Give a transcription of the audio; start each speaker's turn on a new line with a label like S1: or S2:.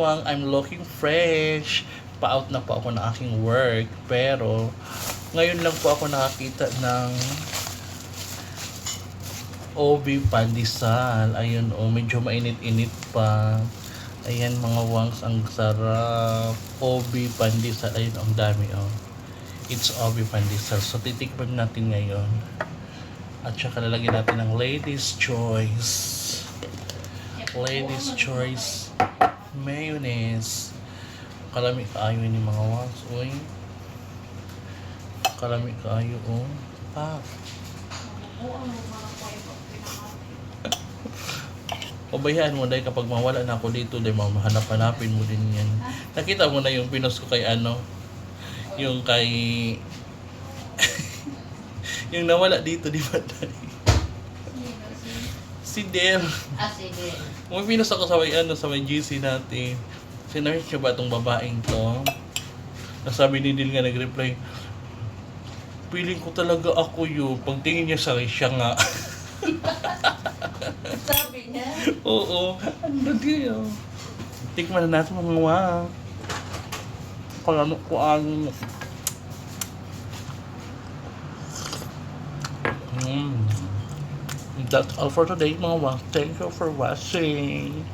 S1: I'm looking fresh. Pa-out na po ako ng aking work. Pero, ngayon lang po ako nakakita ng OB pandesal. Ayun medyo mainit-init pa. Ayan mga wangs, ang sarap. OB pandesal. Ayun, ang dami It's OB pandesal. So, titikman natin ngayon. At saka lalagyan natin ng Lady's Choice. Lady's Choice mayonnaise. Kalami kaayo ni mga wangs. Uy. Kalami kaayo Pa. Pabayaan mo dahil kapag mawala na ako dito dahil mahanap-hanapin mo din yan. Nakita mo na yung pinos ko kay yung kay yung nawala dito di ba si Del.
S2: Si Del.
S1: May pinos ako sa may GC natin. Sinarch niya ba itong babaeng to? Nasabi ni Del nga nag-reply, feeling ko talaga ako yun. Pagtingin niya sa akin, siya nga.
S2: Sabi niya?
S1: Oo. Ano diyo? Tikman na natin mga wang. Kalano ko That's all for today mga wang. Thank you for watching.